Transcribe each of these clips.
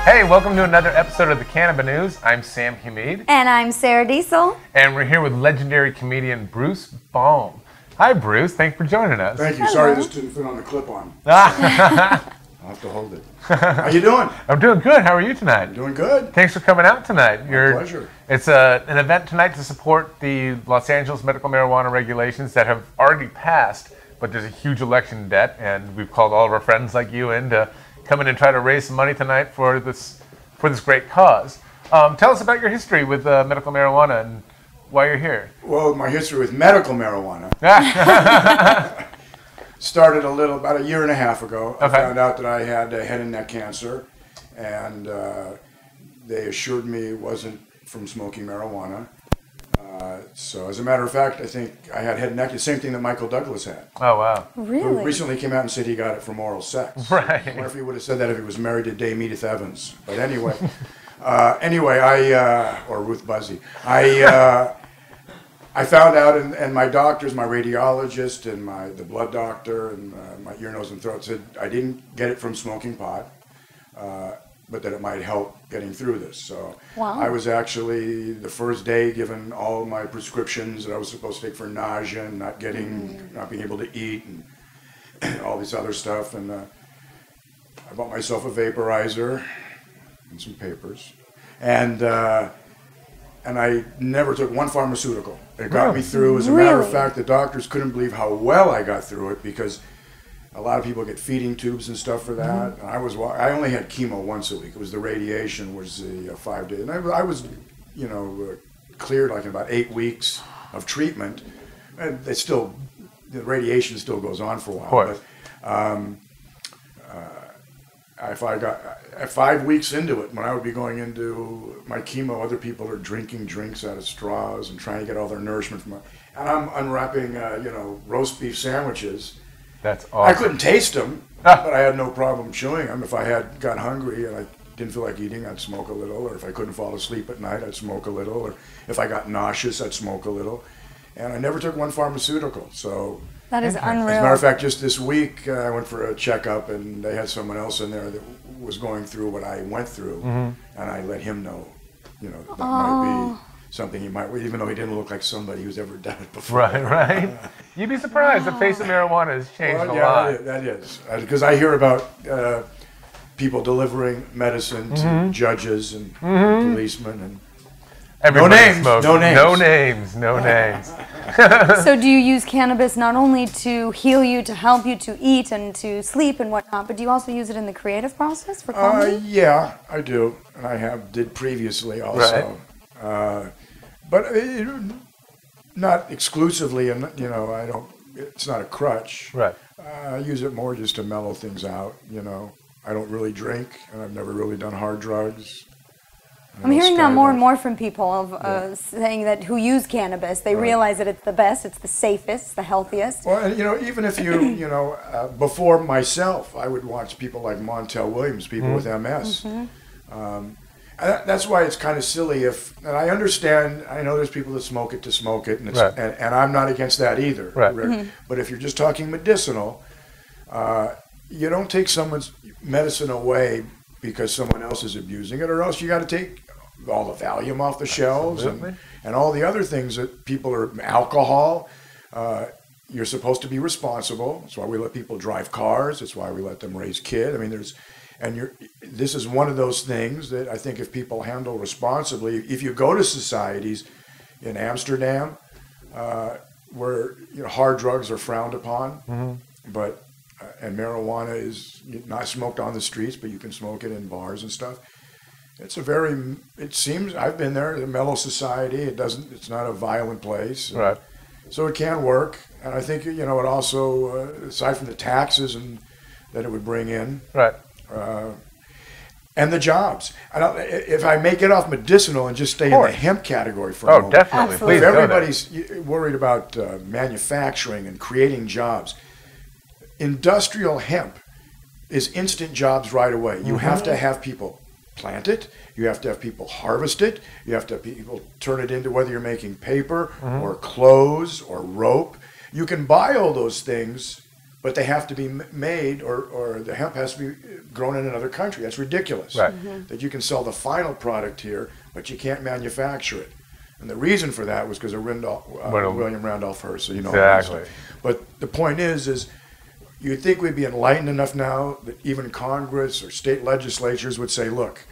Hey, welcome to another episode of the CannabiNews. I'm Sam Humeid. And I'm Sarah Diesel. And we're here with legendary comedian Bruce Baum. Hi, Bruce. Thanks for joining us. Thank you. Hello. Sorry this didn't fit on the clip-on. I'll have to hold it. How you doing? I'm doing good. How are you tonight? Doing good. Thanks for coming out tonight. My pleasure. It's an event tonight to support the Los Angeles medical marijuana regulations that have already passed, but there's a huge election debt, and we've called all of our friends like you in to come in and try to raise some money tonight for this great cause. Tell us about your history with medical marijuana and why you're here. Well, my history with medical marijuana started about a year and a half ago. I found out that I had head and neck cancer, and they assured me it wasn't from smoking marijuana. So as a matter of fact, I think I had head and neck, the same thing that Michael Douglas had. Oh, wow. Really? Who recently came out and said he got it from oral sex. Right. I wonder if he would have said that if he was married to Dame Edith Evans. But anyway, or Ruth Buzzy. I found out, and my doctors, my radiologist, and the blood doctor, and my ear, nose, and throat said I didn't get it from smoking pot, but that it might help getting through this. So wow. I was actually the first day given all my prescriptions that I was supposed to take for nausea and not being able to eat, and all this other stuff. And I bought myself a vaporizer and some papers, and I never took one pharmaceutical. It got me through. As a matter of fact, the doctors couldn't believe how well I got through it, because a lot of people get feeding tubes and stuff for that. And I only had chemo once a week. It was the radiation, was the 5 days. And I was, cleared like in about 8 weeks of treatment. And the radiation still goes on for a while. Of course. But if I got 5 weeks into it, when I would be going into my chemo, other people are drinking drinks out of straws and trying to get all their nourishment from it. And I'm unwrapping, roast beef sandwiches. That's awesome. I couldn't taste them, but I had no problem chewing them. If I got hungry and I didn't feel like eating, I'd smoke a little. Or if I couldn't fall asleep at night, I'd smoke a little. Or if I got nauseous, I'd smoke a little. And I never took one pharmaceutical. So that is unreal. As a matter of fact, just this week, I went for a checkup, and they had someone else in there that was going through what I went through. And I let him know, that might be something he might, even though he didn't look like somebody who's ever done it before. Right. You'd be surprised. The face of marijuana has changed a lot. That is. Because I hear about people delivering medicine to judges and policemen. And Everybody no names. smokes. No names. No names. No names. So do you use cannabis not only to heal you, to help you to eat and to sleep and whatnot, but do you also use it in the creative process for comedy? Yeah, I do. And I did previously also. Right. But not exclusively, and I don't. It's not a crutch. Right. I use it more just to mellow things out. I don't really drink, and I've never really done hard drugs. I'm hearing that more and more from people of saying that who use cannabis, they realize that it's the best, it's the safest, the healthiest. Well, and, even if you, before myself, I would watch people like Montel Williams, people with MS. That's why it's kind of silly and I understand, I know there's people that smoke it to smoke it, and and I'm not against that either. Right. But if you're just talking medicinal, you don't take someone's medicine away because someone else is abusing it, or else you got to take all the Valium off the shelves and all the other things that people alcohol. You're supposed to be responsible. That's why we let people drive cars. That's why we let them raise kids. I mean, this is one of those things that I think if people handle responsibly, if you go to societies in Amsterdam where hard drugs are frowned upon, but and marijuana is not smoked on the streets, but you can smoke it in bars and stuff. It seems, I've been there, a mellow society. It's not a violent place. Right. So it can work. And I think, it also, aside from the taxes that it would bring in. Right. And the jobs. If I may get off medicinal and just stay in the hemp category for a moment. Definitely. Absolutely. Please If everybody's worried about manufacturing and creating jobs, industrial hemp is instant jobs right away. You have to have people plant it. You have to have people harvest it. You have to have people turn it into, whether you're making paper or clothes or rope. You can buy all those things but they have to be made, or the hemp has to be grown in another country. That's ridiculous. Right. That you can sell the final product here, but you can't manufacture it. And the reason for that was because of William Randolph Hearst. So you know. Exactly. But the point is you'd think we'd be enlightened enough now that even Congress or state legislatures would say, look,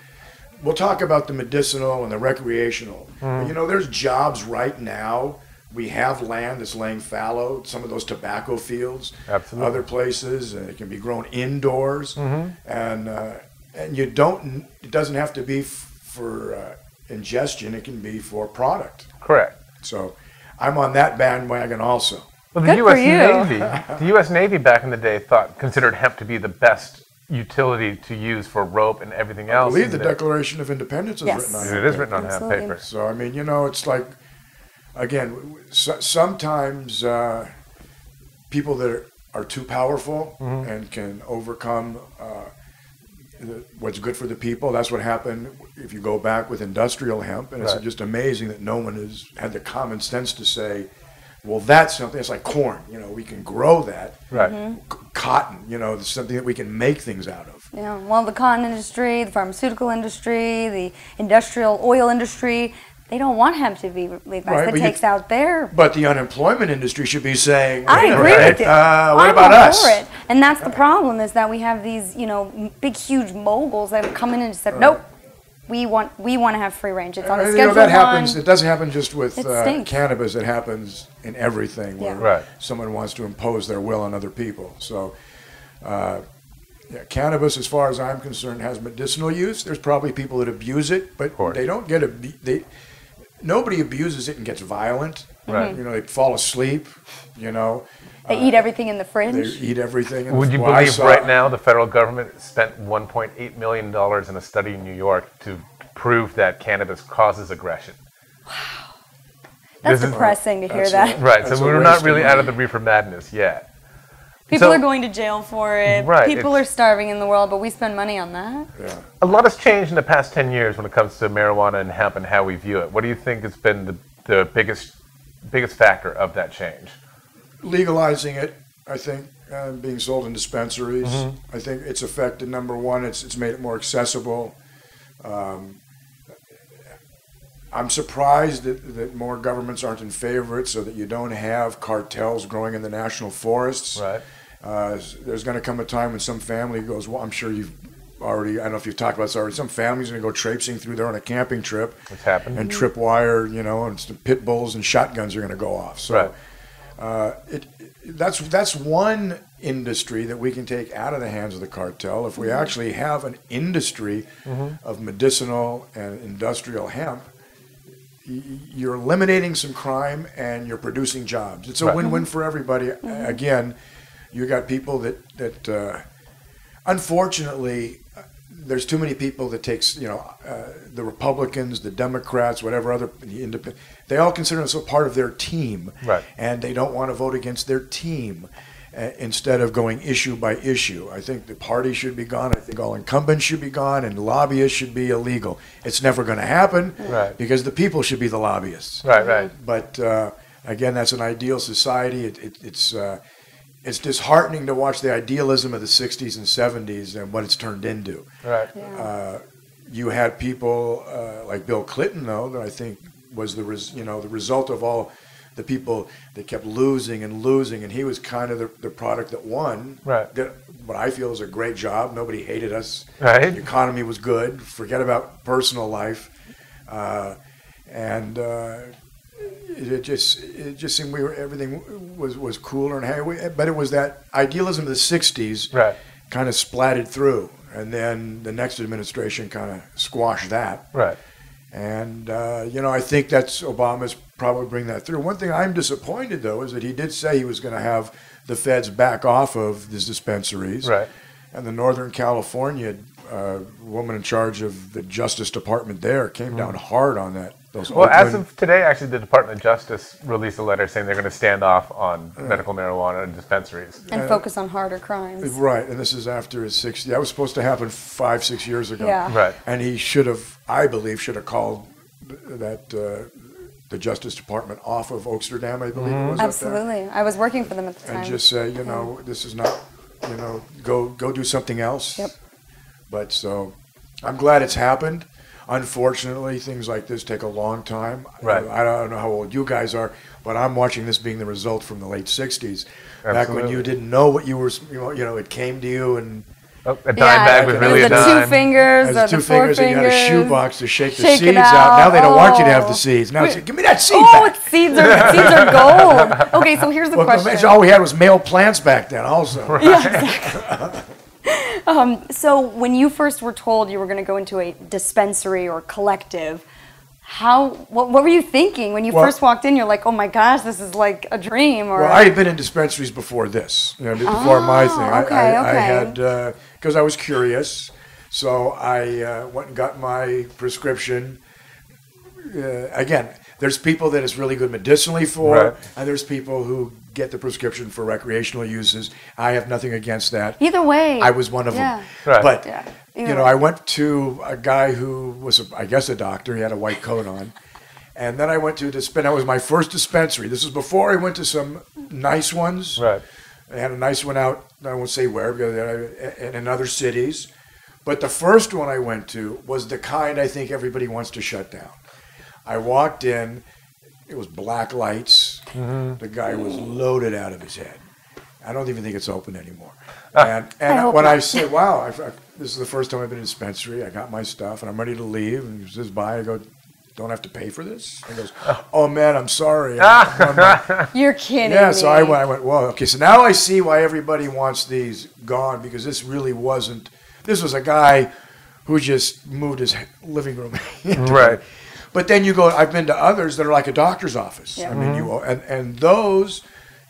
we'll talk about the medicinal and the recreational. But, you know, there's jobs right now. We have land that's laying fallow, some of those tobacco fields, Absolutely. Other places, and it can be grown indoors. And you don't, it doesn't have to be for ingestion, it can be for product. Correct. So I'm on that bandwagon also. Well, Good for you. The U.S. Navy back in the day considered hemp to be the best utility to use for rope and everything else. I believe the Declaration of Independence is written on hemp. It is written on hemp Absolutely. paper. So, I mean, you know, it's like, again, sometimes people that are too powerful and can overcome what's good for the people. That's what happened if you go back with industrial hemp. And it's just amazing that no one has had the common sense to say, well, that's something. It's like corn. You know, we can grow that. Right. Cotton. You know, it's something that we can make things out of. Yeah, well, the cotton industry, the pharmaceutical industry, the industrial oil industry, they don't want hemp to be legalized. Right, That takes out their... But the unemployment industry should be saying, I agree with you. What I'm about all us? for it. And that's the problem, is that we have these, you know, big, huge moguls that have come in and said, nope, we want to have free range. It's on a Schedule 1. That happens. It doesn't happen just with It cannabis. It happens in everything where someone wants to impose their will on other people. So, cannabis, as far as I'm concerned, has medicinal use. There's probably people that abuse it, but they don't get nobody abuses it and gets violent. Right. You know, they fall asleep. You know. They eat everything in the fridge. They eat everything. Would you believe right now the federal government spent $1.8 million in a study in New York to prove that cannabis causes aggression? Wow. That's depressing to hear that. Right, so we're not really out of the reefer madness yet. People are going to jail for it. Right, People are starving in the world, but we spend money on that. Yeah. A lot has changed in the past 10 years when it comes to marijuana and hemp and how we view it. What do you think has been the biggest factor of that change? Legalizing it, I think, being sold in dispensaries. I think it's affected, number one, it's made it more accessible. I'm surprised that more governments aren't in favor of it, so that you don't have cartels growing in the national forests. Right. There's going to come a time when some family goes, well, I'm sure you've already, I don't know if you've talked about this already, some family's going to go traipsing through there on a camping trip. It's happened. And tripwire, you know, and some pit bulls and shotguns are going to go off. So that's one industry that we can take out of the hands of the cartel. If we actually have an industry of medicinal and industrial hemp, you're eliminating some crime and you're producing jobs. It's a win-win for everybody. Again, you got people that unfortunately, there's too many people that takes, you know, the Republicans, the Democrats, whatever other, the independent, they all consider themselves part of their team. Right. And they don't want to vote against their team instead of going issue by issue. I think the party should be gone. I think all incumbents should be gone, and lobbyists should be illegal. It's never going to happen because the people should be the lobbyists. Right, right. But again, that's an ideal society. It's disheartening to watch the idealism of the 60s and 70s and what it's turned into. Right. Yeah. You had people like Bill Clinton, though, that I think was the result of all the people that kept losing and losing, and he was kind of the product that won. Right. Did what I feel is a great job. Nobody hated us. Right. The economy was good. Forget about personal life, and it just seemed everything was cooler and hey, but it was that idealism of the 60s kind of splatted through, and then the next administration kind of squashed that. Right. And I think that's Obama's probably bring that through. One thing I'm disappointed, though, is that he did say he was going to have the feds back off of these dispensaries. Right. And the Northern California woman in charge of the Justice Department there came down hard on that. Well, as of today, actually, the Department of Justice released a letter saying they're going to stand off on medical marijuana in dispensaries. And focus on harder crimes. Right, and this is after his 60. That was supposed to happen 5-6 years ago. Yeah. Right. And he should have, I believe, called that the Justice Department off of Oaksterdam, I believe it was. Absolutely. I was working for them at the time. And just say, you know, this is not, you know, go do something else. Yep. But so I'm glad it's happened. Unfortunately, things like this take a long time. Right. I don't know how old you guys are, but I'm watching this being the result from the late 60s. Back when you didn't know what you were, you know, it came to you and... a dime bag was really a the dime. two fingers, the two four fingers, and you had a shoebox to shake the Shake it seeds out. Now they don't want you to have the Oh. seeds. Now it's, give me that seed Oh, back. seeds are gold. Okay, so here's the question. All we had was male plants back then also. So when you first were told you were going to go into a dispensary or collective, what were you thinking when you first walked in? You're like, oh my gosh, this is like a dream. Or well, I had been in dispensaries before this, you know, before my thing. I had, because I was curious, so I went and got my prescription. Again, there's people that it's really good medicinally for, and there's people who get the prescription for recreational uses. I have nothing against that. Either way. I was one of them. Right. But, you know, I went to a guy who was, I guess, a doctor. He had a white coat on. And then I went to that was my first dispensary. This was before I went to some nice ones. Right. I had a nice one out, I won't say where, because in other cities. But the first one I went to was the kind I think everybody wants to shut down. I walked in, it was black lights. The guy was loaded out of his head. I don't even think it's open anymore. And when I said, wow, this is the first time I've been in a dispensary, I got my stuff, and I'm ready to leave, and he says, bye, I go, don't have to pay for this? He goes, oh man, I'm sorry. You're kidding Yeah, me. so I went, well, okay, so now I see why everybody wants these gone, because this really wasn't, this was a guy who just moved his living room into Right. But then you go, I've been to others that are like a doctor's office. I mean, and those,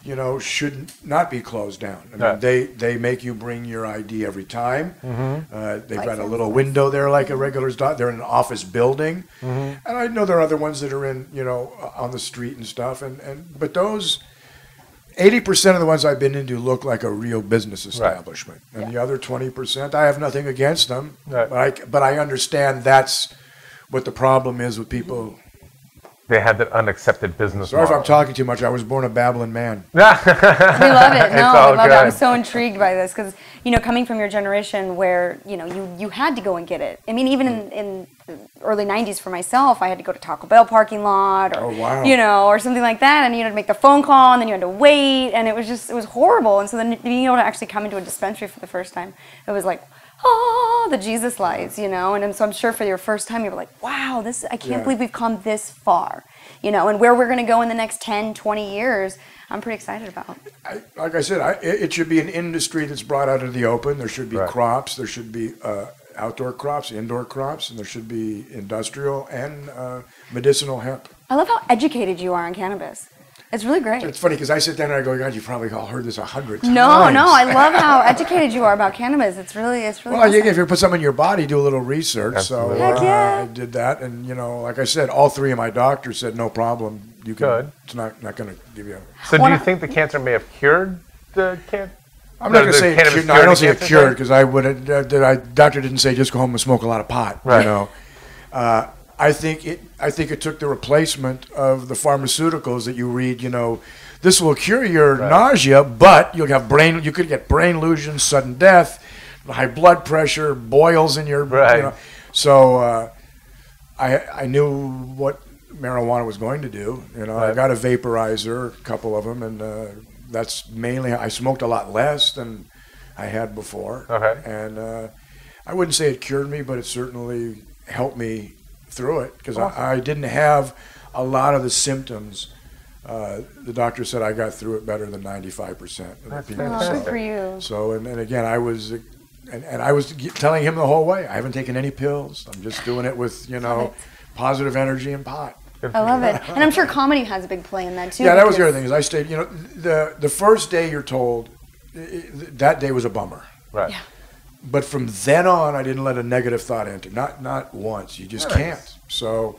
you know, should not be closed down. I mean, they make you bring your ID every time. They've got a little window there like a regular's dot. They're in an office building. And I know there are other ones that are in, you know, on the street and stuff. But those, 80% of the ones I've been into look like a real business establishment. And the other 20%, I have nothing against them. But I understand that's what the problem is with people. They had that unaccepted business Sorry model. if I'm talking too much. I was born a babbling man. We love it. No, I love it. I'm good. so intrigued by this because, you know, coming from your generation where, you know, you had to go and get it. I mean, even in the early 90s for myself, I had to go to Taco Bell parking lot or, you know, or something like that. And you had to make the phone call and then you had to wait. And it was horrible. And so then being able to actually come into a dispensary for the first time, it was like, oh, the Jesus lights, you know, and so I'm sure for your first time you were like, wow, I can't believe we've come this far, you know, and where we're going to go in the next 10, 20 years, I'm pretty excited about. Like I said, it should be an industry that's brought out into the open. There should be crops, there should be outdoor crops, indoor crops, and there should be industrial and medicinal hemp. I love how educated you are on cannabis. It's really great. It's funny because I sit down and I go, God, you probably all heard this 100 times. No, I love how educated you are about cannabis. It's really well, awesome. If you put something in your body, do a little research. Absolutely. So I did that, and you know, like I said, all three of my doctors said no problem. You can. It's not going to give you. So do you think the cancer may have cured the cancer? I'm not going to say it cured. No, I don't say it cured because I would. Doctor didn't say just go home and smoke a lot of pot. Right. You know. I think it took the replacement of the pharmaceuticals that you read. You know, this will cure your nausea, but you could get brain lesion, sudden death, high blood pressure, boils in your. You know, so I knew what marijuana was going to do. You know, I got a vaporizer, a couple of them, and that's mainly. I smoked a lot less than I had before. And I wouldn't say it cured me, but it certainly helped me through it because I didn't have a lot of the symptoms. The doctor said I got through it better than 95% of the people. Good for you. So and again, I was telling him the whole way. I haven't taken any pills. I'm just doing it with positive energy and pot. I love it, and I'm sure comedy has a big play in that too. Yeah, that was the other thing. Is I stayed. You know, the first day you're told, that day was a bummer. Right. Yeah. But from then on, I didn't let a negative thought enter. Not once. You just can't. So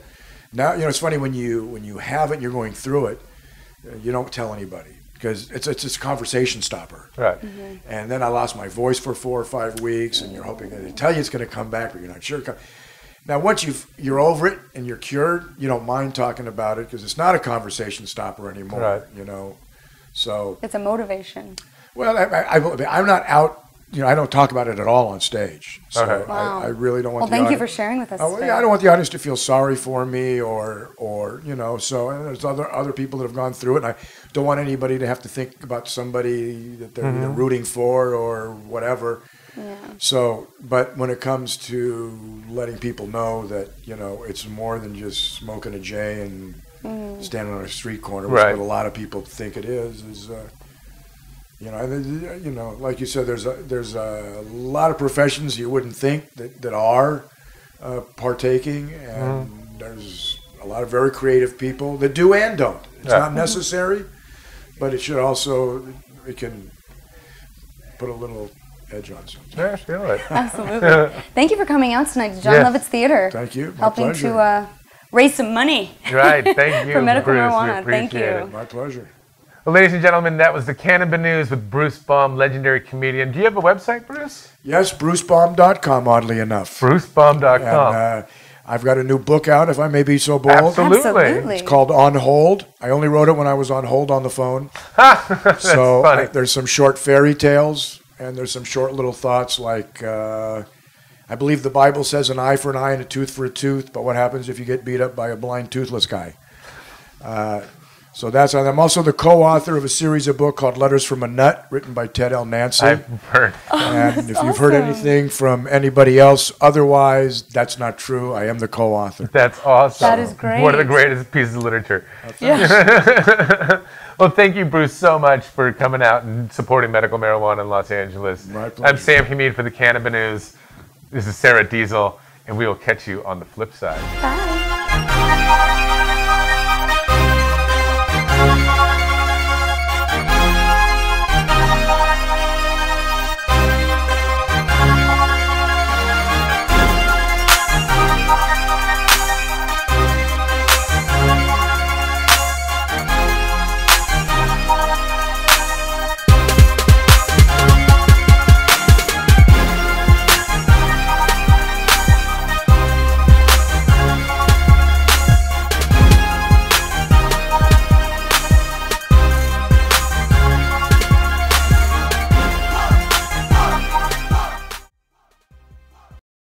now, you know, it's funny when you have it, and you're going through it, you don't tell anybody because it's a conversation stopper. Right. And then I lost my voice for 4 or 5 weeks, and you're hoping that they tell you it's going to come back, but you're not sure. Now, once you're over it and you're cured, you don't mind talking about it because it's not a conversation stopper anymore. Right. You know, so it's a motivation. Well, I'm not out. You know, I don't talk about it at all on stage. So Okay. Wow. I really don't want. Well, thank you for sharing with us. Today. I don't want the audience to feel sorry for me, or you know. So and there's other people that have gone through it, and I don't want anybody to have to think about somebody that they're either rooting for or whatever. Yeah. So, but when it comes to letting people know that, you know, it's more than just smoking a J and standing on a street corner, which is what a lot of people think it is you know, like you said, there's a lot of professions you wouldn't think that are partaking, and there's a lot of very creative people that do and don't. It's not necessary, but it should also, it can put a little edge on something. Yeah, feel it. Absolutely. Thank you for coming out tonight to Jon Lovitz Theater. Thank you. My helping pleasure. to raise some money. Right. Thank you for medical Bruce. marijuana. We appreciate Thank you. it. My pleasure. Well, ladies and gentlemen, that was the CannabiNews with Bruce Baum, legendary comedian. Do you have a website, Bruce? Yes, brucebaum.com, oddly enough. brucebaum.com. And I've got a new book out, if I may be so bold. Absolutely. It's called On Hold. I only wrote it when I was on hold on the phone. That's so funny. there's some short fairy tales, and there's some short little thoughts like, I believe the Bible says an eye for an eye and a tooth for a tooth, but what happens if you get beat up by a blind, toothless guy? So that's on. I'm also the co-author of a series of books called Letters from a Nut, written by Ted L. Nancy. I've heard. And if you've heard anything from anybody else otherwise, that's not true. I am the co-author. That's awesome. That is great. One of the greatest pieces of literature. Yeah. Well, thank you, Bruce, so much for coming out and supporting medical marijuana in Los Angeles. My pleasure. I'm Sam Humeid for the CannabiNews. This is Sarah Diesel, and we will catch you on the flip side. Bye.